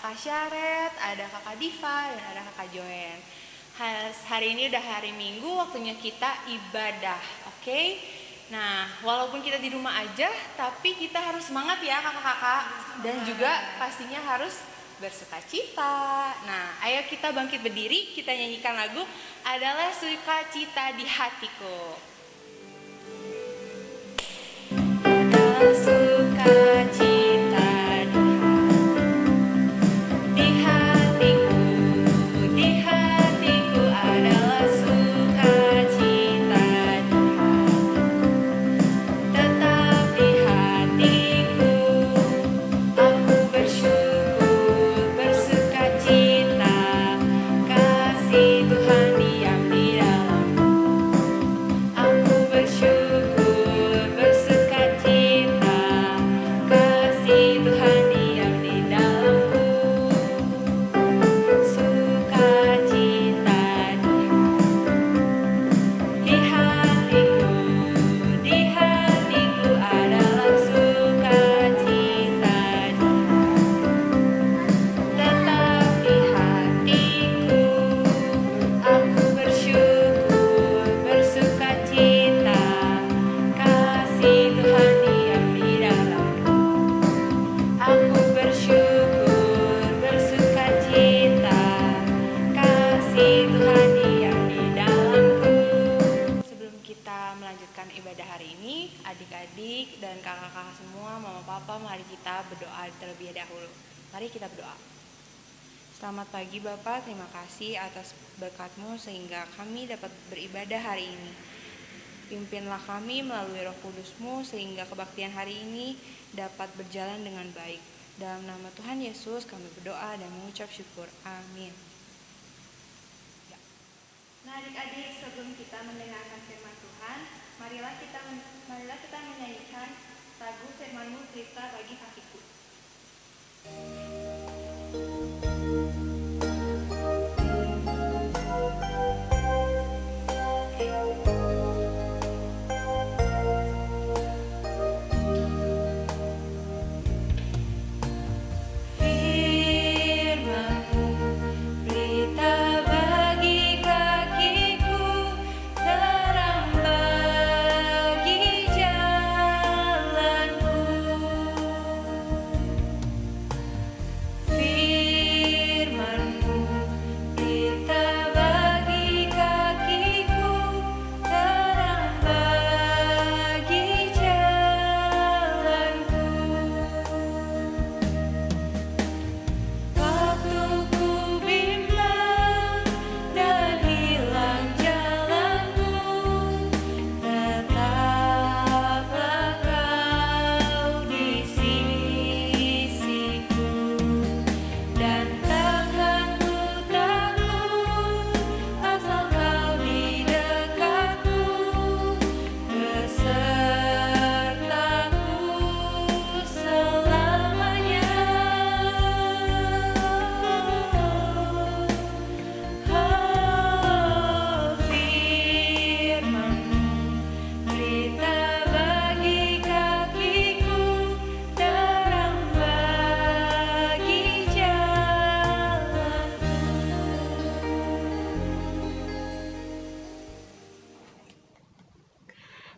kakak Syaret, ada kakak Diva, dan ada kakak Joen. Hari ini udah hari Minggu, waktunya kita ibadah, oke? Nah, walaupun kita di rumah aja, tapi kita harus semangat ya kakak-kakak. Dan juga pastinya harus bersukacita. Nah, ayo kita bangkit berdiri, kita nyanyikan lagu Adalah Sukacita di Hatiku. Adalah sukacita di hatiku, di hatiku adalah sukacita tetap di hatiku. Aku bersyukur, bersukacita, kasih Tuhan diam di dalamku. Aku bersyukur, bersukacita, kasih Tuhan diam di dalamku. Sukacita di hatiku, di hatiku adalah sukacita tetap di hatiku. Aku bersyukur, bersukacita, kasih Tuhan diam di dalamku. Aku bersyukur, bersukacita, kasih Tuhan diam di dalamku. Sebelum kita melanjutkan ibadah hari ini, adik-adik dan kakak-kakak semua, mama papa, mari kita berdoa terlebih dahulu. Mari kita berdoa. Selamat pagi Bapak, terima kasih atas berkat-Mu sehingga kami dapat beribadah hari ini. Pimpinlah kami melalui Roh Kudus-Mu sehingga kebaktian hari ini dapat berjalan dengan baik. Dalam nama Tuhan Yesus kami berdoa dan mengucap syukur. Amin. Nah adik-adik, sebelum kita mendengarkan firman Tuhan, marilah kita menyanyikan lagu Firman-Mu Cerita Bagi Hatiku.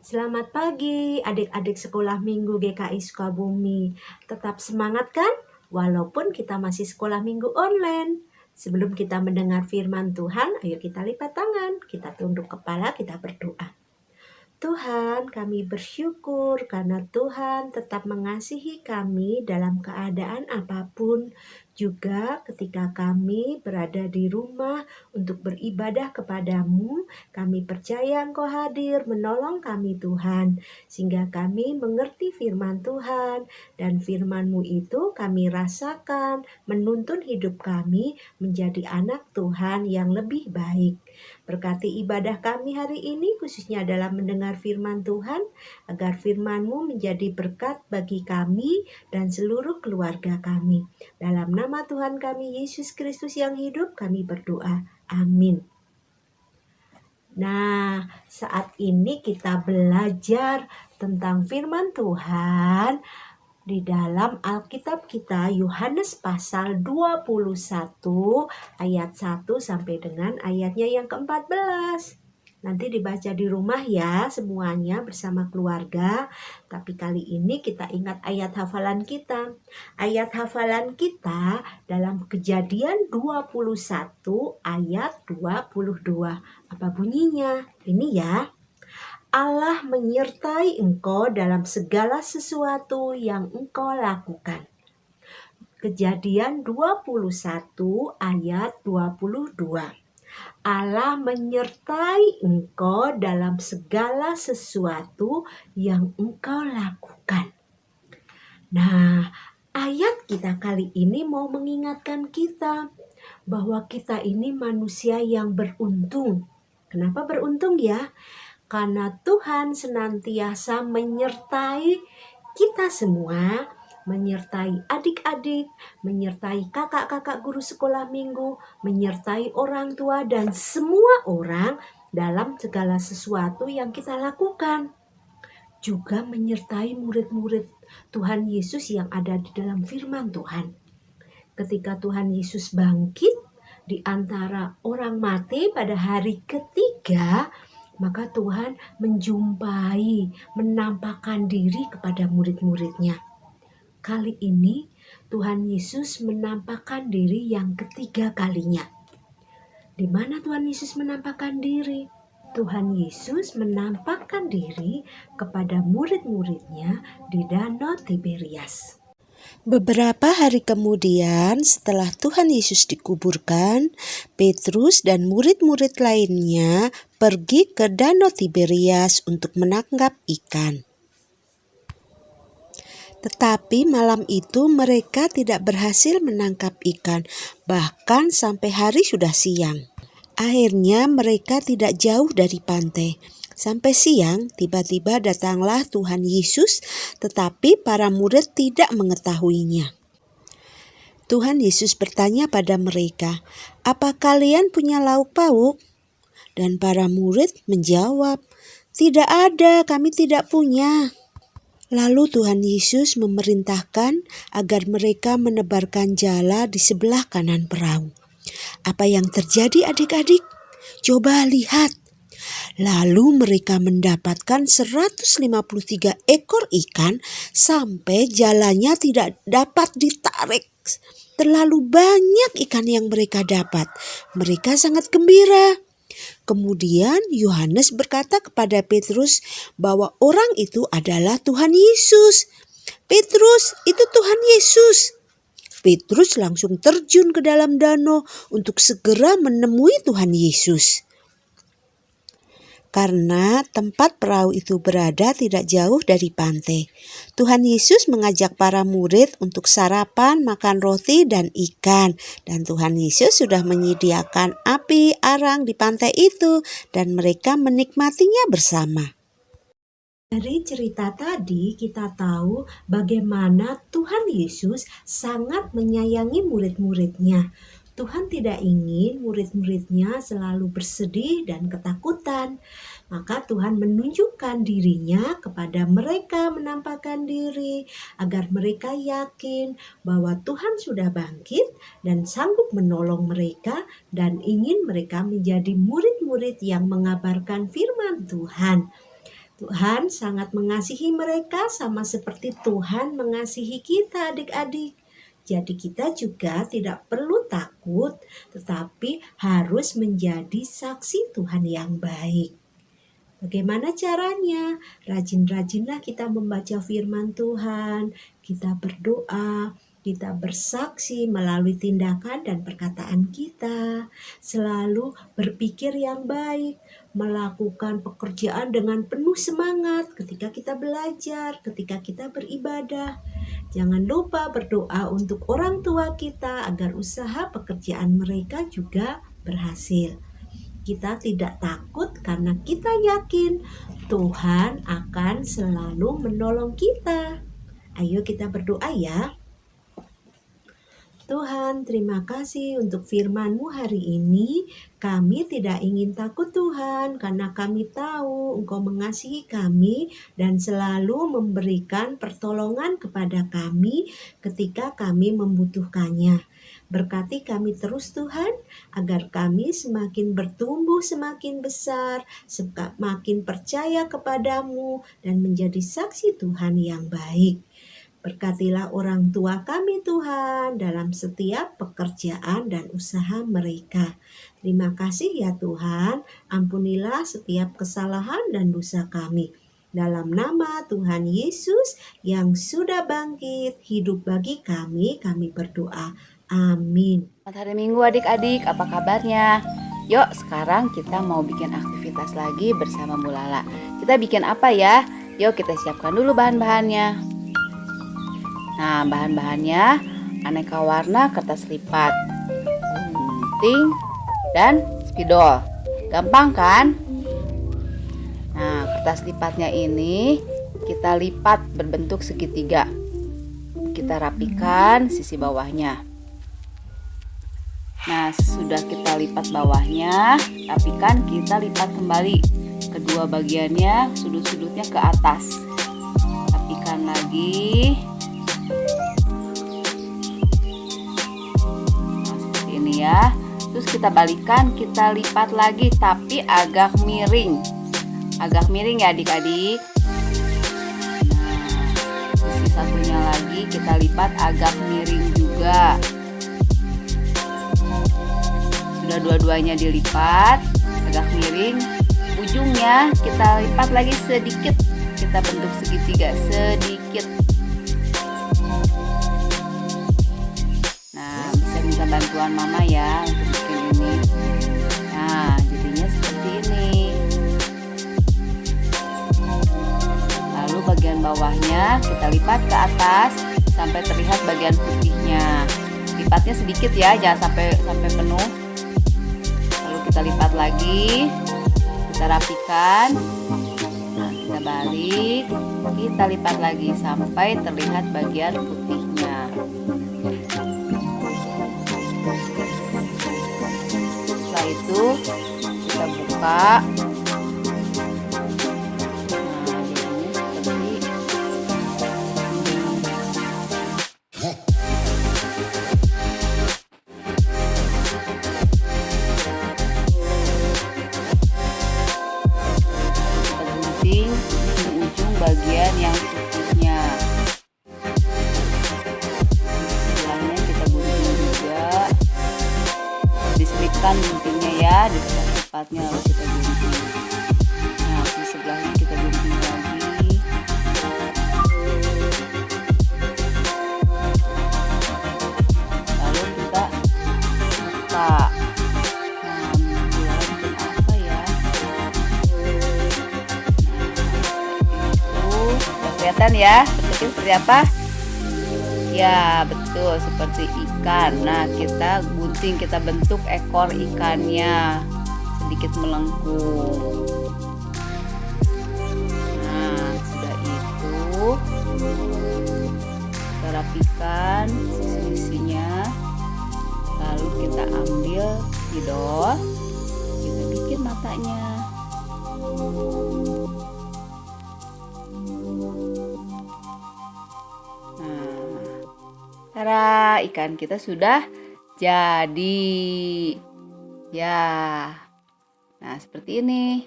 Selamat pagi adik-adik sekolah minggu GKI Sukabumi. Tetap semangat kan? Walaupun kita masih sekolah minggu online. Sebelum kita mendengar firman Tuhan, ayo kita lipat tangan, kita tunduk kepala, kita berdoa. Tuhan, kami bersyukur karena Tuhan tetap mengasihi kami dalam keadaan apapun. Juga ketika kami berada di rumah untuk beribadah kepadamu, kami percaya Engkau hadir menolong kami Tuhan. Sehingga kami mengerti firman Tuhan, dan firman-Mu itu kami rasakan menuntun hidup kami menjadi anak Tuhan yang lebih baik. Berkati ibadah kami hari ini khususnya dalam mendengar firman Tuhan, agar firman-Mu menjadi berkat bagi kami dan seluruh keluarga kami. Dalam nama Tuhan kami Yesus Kristus yang hidup kami berdoa. Amin. Nah, saat ini kita belajar tentang firman Tuhan Di dalam Alkitab kita Yohanes pasal 21 ayat 1 sampai dengan ayatnya yang ke-14. Nanti dibaca di rumah ya semuanya bersama keluarga. Tapi kali ini kita ingat ayat hafalan kita. Ayat hafalan kita dalam Kejadian 21 ayat 22. Apa bunyinya? Ini ya. Allah menyertai engkau dalam segala sesuatu yang engkau lakukan. Kejadian 21 ayat 22. Allah menyertai engkau dalam segala sesuatu yang engkau lakukan. Nah, ayat kita kali ini mau mengingatkan kita bahwa kita ini manusia yang beruntung. Kenapa beruntung ya? Karena Tuhan senantiasa menyertai kita semua, menyertai adik-adik, menyertai kakak-kakak guru sekolah minggu, menyertai orang tua dan semua orang dalam segala sesuatu yang kita lakukan. Juga menyertai murid-murid Tuhan Yesus yang ada di dalam firman Tuhan. Ketika Tuhan Yesus bangkit di antara orang mati pada hari ketiga, maka Tuhan menjumpai, menampakkan diri kepada murid-muridnya. Kali ini Tuhan Yesus menampakkan diri yang ketiga kalinya. Di mana Tuhan Yesus menampakkan diri? Tuhan Yesus menampakkan diri kepada murid-muridnya di Danau Tiberias. Beberapa hari kemudian setelah Tuhan Yesus dikuburkan, Petrus dan murid-murid lainnya pergi ke Danau Tiberias untuk menangkap ikan. Tetapi malam itu mereka tidak berhasil menangkap ikan, bahkan sampai hari sudah siang. Akhirnya mereka tidak jauh dari pantai. Sampai siang, tiba-tiba datanglah Tuhan Yesus, tetapi para murid tidak mengetahuinya. Tuhan Yesus bertanya pada mereka, "Apa kalian punya lauk pauk?" Dan para murid menjawab, "Tidak ada, kami tidak punya." Lalu Tuhan Yesus memerintahkan agar mereka menebarkan jala di sebelah kanan perahu. Apa yang terjadi adik-adik? Coba lihat. Lalu mereka mendapatkan 153 ekor ikan sampai jalannya tidak dapat ditarik. Terlalu banyak ikan yang mereka dapat. Mereka sangat gembira. Kemudian Yohanes berkata kepada Petrus bahwa orang itu adalah Tuhan Yesus. "Petrus, itu Tuhan Yesus." Petrus langsung terjun ke dalam danau untuk segera menemui Tuhan Yesus. Karena tempat perahu itu berada tidak jauh dari pantai. Tuhan Yesus mengajak para murid untuk sarapan, makan roti dan ikan. Dan Tuhan Yesus sudah menyediakan api arang di pantai itu dan mereka menikmatinya bersama. Dari cerita tadi kita tahu bagaimana Tuhan Yesus sangat menyayangi murid-muridnya. Tuhan tidak ingin murid-muridnya selalu bersedih dan ketakutan. Maka Tuhan menunjukkan dirinya kepada mereka, menampakkan diri agar mereka yakin bahwa Tuhan sudah bangkit dan sanggup menolong mereka dan ingin mereka menjadi murid-murid yang mengabarkan firman Tuhan. Tuhan sangat mengasihi mereka sama seperti Tuhan mengasihi kita adik-adik. Jadi kita juga tidak perlu takut, tetapi harus menjadi saksi Tuhan yang baik. Bagaimana caranya? Rajin-rajinlah kita membaca firman Tuhan, kita berdoa, kita bersaksi melalui tindakan dan perkataan kita. Selalu berpikir yang baik, melakukan pekerjaan dengan penuh semangat ketika kita belajar, ketika kita beribadah. Jangan lupa berdoa untuk orang tua kita agar usaha pekerjaan mereka juga berhasil. Kita tidak takut karena kita yakin Tuhan akan selalu menolong kita. Ayo kita berdoa ya. Tuhan, terima kasih untuk firman-Mu hari ini. Kami tidak ingin takut Tuhan, karena kami tahu Engkau mengasihi kami dan selalu memberikan pertolongan kepada kami ketika kami membutuhkannya. Berkati kami terus Tuhan, agar kami semakin bertumbuh, semakin besar, semakin percaya kepadamu, dan menjadi saksi Tuhan yang baik. Berkatilah orang tua kami Tuhan dalam setiap pekerjaan dan usaha mereka. Terima kasih ya Tuhan, ampunilah setiap kesalahan dan dosa kami. Dalam nama Tuhan Yesus yang sudah bangkit hidup bagi kami berdoa. Amin. Selamat hari Minggu adik-adik, apa kabarnya? Yuk sekarang kita mau bikin aktivitas lagi bersama Bu Lala. Kita bikin apa ya? Yuk kita siapkan dulu bahan-bahannya. Nah, bahan-bahannya aneka warna kertas lipat, gunting, dan spidol. Gampang kan? Nah, kertas lipatnya ini kita lipat berbentuk segitiga. Kita rapikan sisi bawahnya. Nah, sudah kita lipat bawahnya, rapikan, kita lipat kembali kedua bagiannya, sudut-sudutnya ke atas. Rapikan lagi. Ya, terus kita balikan, kita lipat lagi tapi agak miring ya adik-adik. Nah, sisi satunya lagi kita lipat agak miring juga. Sudah dua-duanya dilipat agak miring, ujungnya kita lipat lagi sedikit, kita bentuk segitiga sedikit. Bantuan mama ya untuk bikin ini. Nah, jadinya seperti ini. Lalu bagian bawahnya kita lipat ke atas sampai terlihat bagian putihnya. Lipatnya sedikit ya, jangan sampai penuh. Lalu kita lipat lagi, kita rapikan. Nah, kita balik, kita lipat lagi sampai terlihat bagian putihnya. Itu kita buka. Nah, jadinya seperti kita gunting ujung bagian yang putihnya. Sebelahnya kita gunting juga, diselipkan guntingnya ya di sebelah tepatnya, lalu kita gunting. Nah, di sebelahnya kita gunting lagi. Lalu kita buka. Nah, bikin apa ya? Nah, itu kelihatan ya, bentuknya seperti apa? Ya, betul, seperti ikan. Nah, kita gunting, kita bentuk ekor ikannya sedikit melengkung. Nah, sudah itu kita rapikan sisi-sisinya. Lalu kita ambil spidol, kita bikin matanya. Tara, ikan kita sudah jadi. Ya. Nah, seperti ini.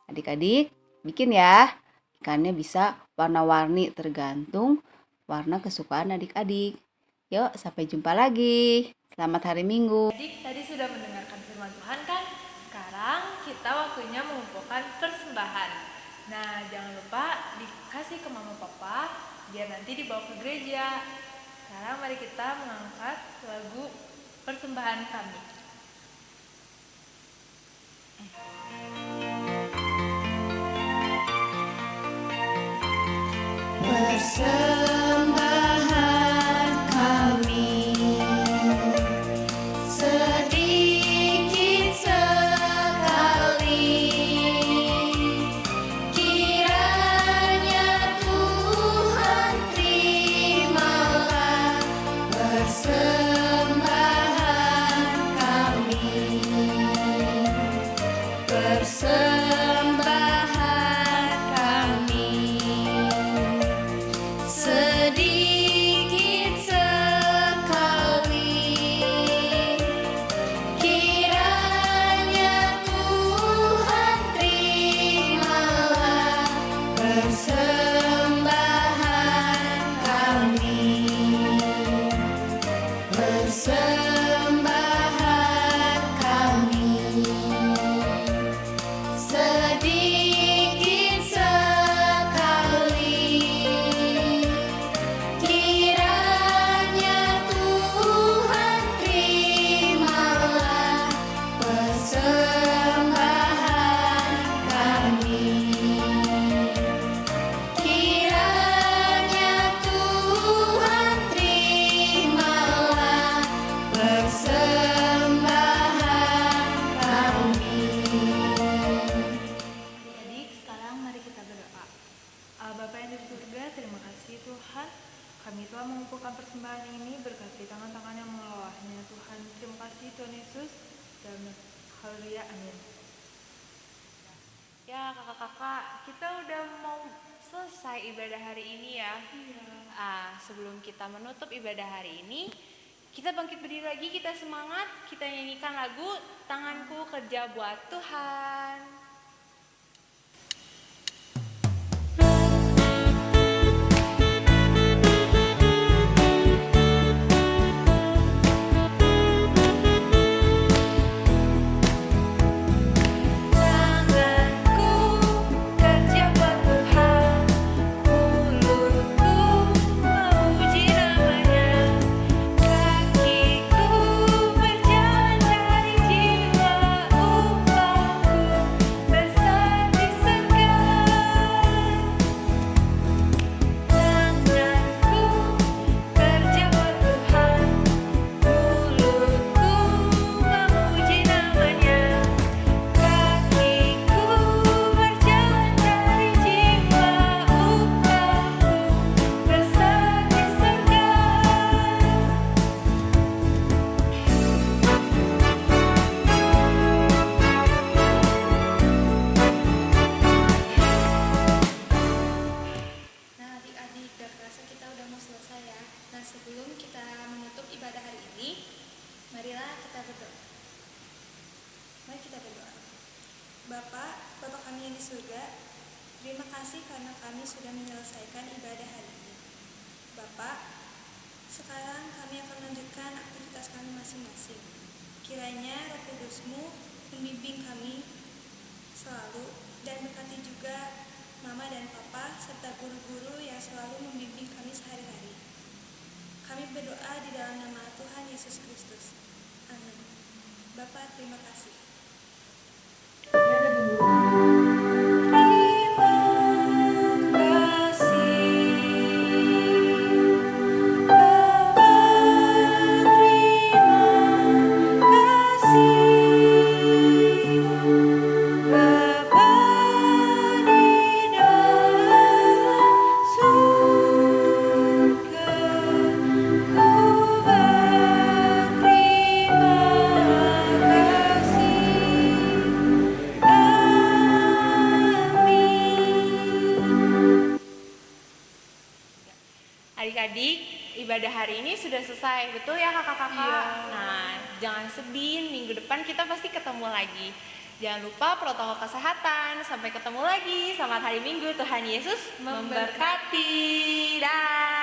Adik-adik, bikin ya. Ikannya bisa warna-warni tergantung warna kesukaan adik-adik. Yuk, sampai jumpa lagi. Selamat hari Minggu. Adik, tadi sudah mendengarkan firman Tuhan kan? Sekarang kita waktunya mengumpulkan persembahan. Nah, jangan lupa dikasih ke mama papa biar nanti dibawa ke gereja. Sekarang mari kita mengangkat lagu persembahan kami. Persembahan kami sedikit sekali, kiranya Tuhan terimalah persembahan Bapa yang di surga, terima kasih Tuhan. Kami telah mengumpulkan persembahan ini berkati tangan-tangan yang mengelolanya Tuhan. Terima kasih Tuhan Yesus. Dan haleluya, amin. Ya kakak-kakak, kita udah mau selesai ibadah hari ini ya. Sebelum kita menutup ibadah hari ini, kita bangkit berdiri lagi, kita semangat, kita nyanyikan lagu Tanganku Kerja Buat Tuhan. Tanganku kerja buat Tuhan, mulutku memuji namanya, kakiku berjalan cari jiwa, upahku besar di surga. Tanganku kerja buat Tuhan, mulutku memuji namanya, kakiku berjalan cari jiwa, upahku besar di surga. Nah, adik-adik, gak kerasa kita udah mau selesai ya. Nah, sebelum kita menutup ibadah hari ini, marilah kita berdoa. Mari kita berdoa. Bapa kami yang di surga, terima kasih karena kami sudah menyelesaikan ibadah hari ini. Bapak, sekarang kami akan melanjutkan aktivitas kami masing-masing. Kiranya Roh Kudus-Mu membimbing kami selalu dan berkati juga Mama dan Papa serta guru-guru yang selalu membimbing kami sehari-hari. Kami berdoa di dalam nama Tuhan Yesus Kristus. Amin. Bapak, terima kasih. Adik-adik, ibadah hari ini sudah selesai, betul ya kakak-kakak? Iya. Nah, jangan sedih, minggu depan kita pasti ketemu lagi. Jangan lupa protokol kesehatan. Sampai ketemu lagi. Selamat hari Minggu, Tuhan Yesus memberkati. Dah.